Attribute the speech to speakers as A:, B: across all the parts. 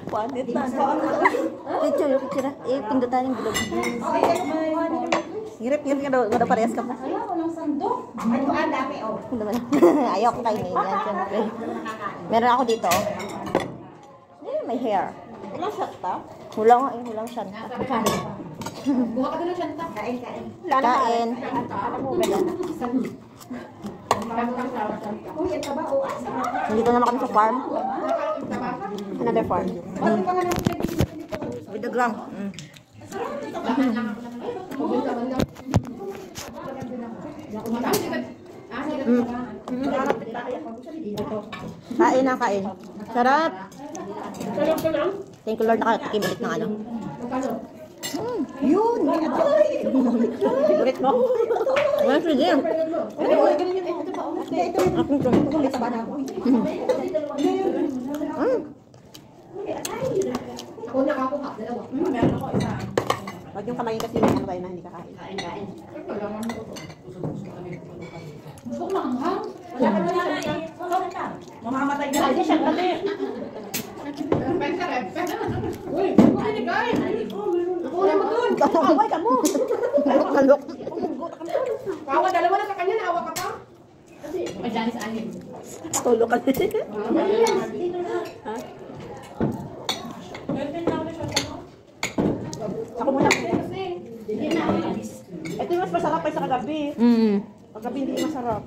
A: Panit na. Picture. Pindutan yung bilog. Hirap nga daw parehas ka pa.
B: Ayaw, walang sandok. Ay, dami, oh.
A: Ayaw ko kayo yan, syempre. Meron ako dito. May hair.
B: Walang shot pa?
A: Hulang siya.
B: Buha ka doon ng shot. Kain.
A: Kain.
B: Alam mo, wala na. Uy, ito ba? O, asa?
A: Nandito naman kami sa farm. Another farm. With the ground. Kain. Sarap. Thank you Lord, nakatikim ulit ng ano.
B: Yun!
A: Ulit mo? Wala siya dyan. Akong tuloy sa bana ko.
B: Ako nakakuha, dalawa. Meron ako isa.
A: Huwag yung kamay kasi ano kayo na hindi kakain.
B: Kain. Gusto ko maanghang. Wala ka na eh. Mamamatay ka. Hindi siya kasi. Uy, hindi kain. Kunin mo dun.
A: Kaway ka mo. Kalok.
B: Kawa, dalawa na sa kanya. Naawa ka pa. Ay, Janice Alim.
A: Tulog ka din. Ha? Ako muna. Ito yung mas masarap pa sa kagabi. Paggabi hindi masarap.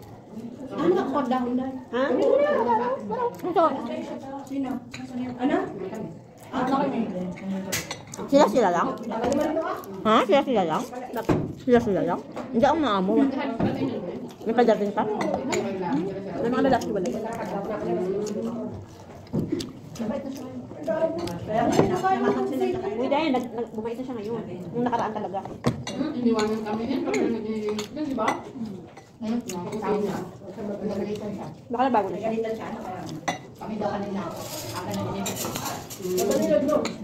B: Ano ka po dahon na?
A: Ha? Ito.
B: Sino? Ano?
A: Sila lang? Ha? Sila lang? Sila lang? Hindi ako maamo. May padating pa? May mga lalaki wala. Uy, dahil bumait na siya ngayon. Nung nakaraan talaga.
B: Iniwanan kami din. Di ba?
A: Baka na bago na siya.
B: Kami daw kanina. Akin na din.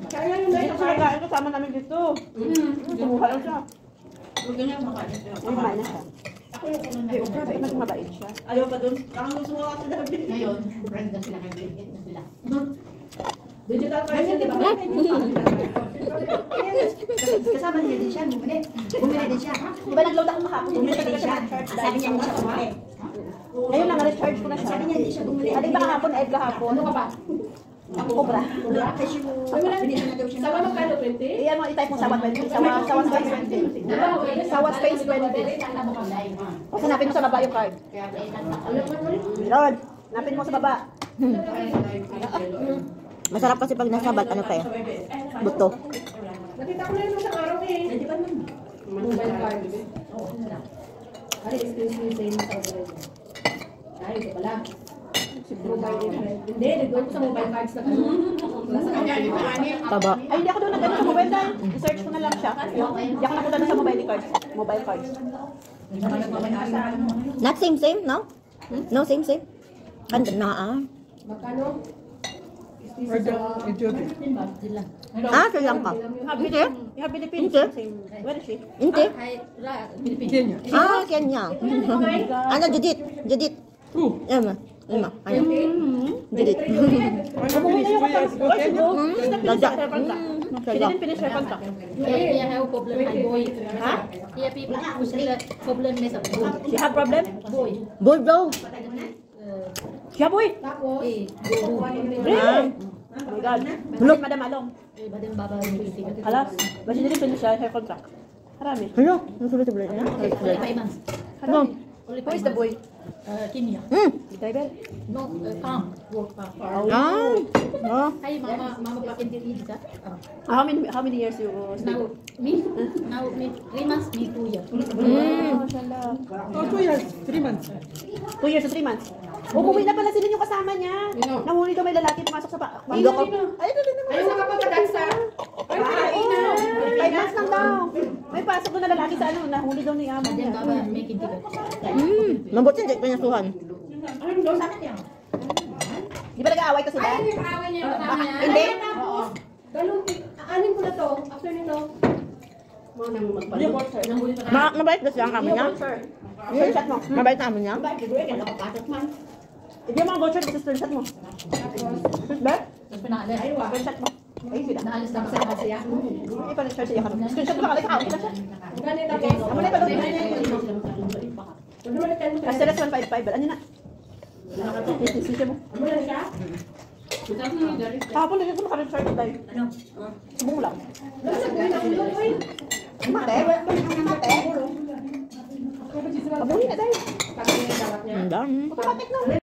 A: Kaya yun dahil kasi kasama namin dito. Kumuha lang siya.
B: Huwag ganyan makain.
A: Kumain na siya. Grabe, mas mabait siya.
B: Ayaw pa dun. Parang gusto mo kasi dapat. Ngayon, friend na sila kayo. Na sila. Digital version, di ba? Kasama niya din siya. Bumili din siya.
A: Di ba nag-load ako makapon?
B: Bumili din siya. Sabi niya hindi siya bumili.
A: Ngayon lang, recharge ko na siya.
B: Sabi niya hindi siya bumili.
A: Alin ba kahapon? Egg kahapon.
B: Ano ka ba?
A: Ako cobra.
B: Kasi yung... Hindi na daw siya. Sawa magkano 20?
A: Iyan mo, i-type mo sawa 20. Sawa space 20. Sawa space 20. O sinapin mo sa baba yung card. Lord, napin mo sa baba. Masarap kasi pag nasa bat, ano pa eh? Buto.
B: Nakita ko na yun sa araw eh. Di ba naman? Mobile card. Ay, excuse me, say mo sa mobile. Ay, ito pala. Mobile card. Hindi, nag-go ko sa mobile cards na ano.
A: Taba. Ay, hindi ako doon nag-ano sa mobile dahil. I-search ko na lang siya. Hindi ako napunta na sa mobile cards. Mobile cards. Not same, no? No, same. Kanda na
B: Magkano?
A: Ah, Sri Lanka. Hindi. You have Philippines. Where is she? Hindi.
C: Kenya.
A: Ah, Kenya. Ano, Judith? Emma. Judith.
C: Umuwi na yung
A: Lagda.
C: She didn't finish her contract.
D: Yeah, have problem with boy.
A: Ha?
D: Yeah, people problem with a boy.
A: She have problem?
D: Boy.
A: Boy, bro. Siya, boy.
B: Tapos,
A: Really? Oh my God. Look, Madam Along.
D: Badang baba yung tingin.
A: Alas, ba she didn't finish her contract? Harami. Hello? Nasulit na?
D: 5 months.
A: Ano?
D: Who is the boy? Kenya.
A: Tribal.
D: No, farm. Work farm.
A: Ah.
D: Hi, mama pakin dito ka.
A: How many years you stay?
D: Now me 3 months, me 2 years.
A: Mashallah.
C: Oh, 2 years, 3 months.
A: 2 years and 3 months. Umuwi na pala sila yung kasama niya. Nahuli daw may lalaki pumasok sa bangko ko. Ay, ito din naman.
B: ayaw nakapagkadansa. Ay, kain na.
A: 5 months lang daw. May pasok na lalaki sa ano, nahuli daw ni amo
D: Badang
A: niya.
D: baba make it ticket.
A: Mabuti hindi pinasuhan.
B: Ano daw sa kanya?
A: Di ba nag-aaway to sila?
B: Ay, yung kaaway niya.
A: Hindi.
B: Tapos, ganun, aanin ko na to. After nito, mga nang magpala.
A: Mabait ba siya ang kamo niya? Screenshot mo. Mabait ang amo niya?
B: Bakit? Siguro, kaya nakapasok man.
A: Hindi yung mga voucher, kasi screenshot mo. Tapos ba?
D: Tapos pinaalis.
B: Ay, wa.
A: Screenshot mo. Ay, sila.
D: Naalis lang sa
B: Siya.
A: Ay, pa share siya ka. Screenshot mo ka, ka.
B: Ganito tapos.
A: Amo na pa doon.
B: Ano naman tayo?
A: Kasi rest 155. Ano na? Sisi mo.
B: Ano na siya?
A: Kahapon na ko ka-share tayo.
D: Ano?
A: Subong lang.
B: Nasa ko na ulo ko eh.
A: Mate. Mate. Abuhin na tayo.
B: Pag dapat niya.
A: Ang dami. Automatic na.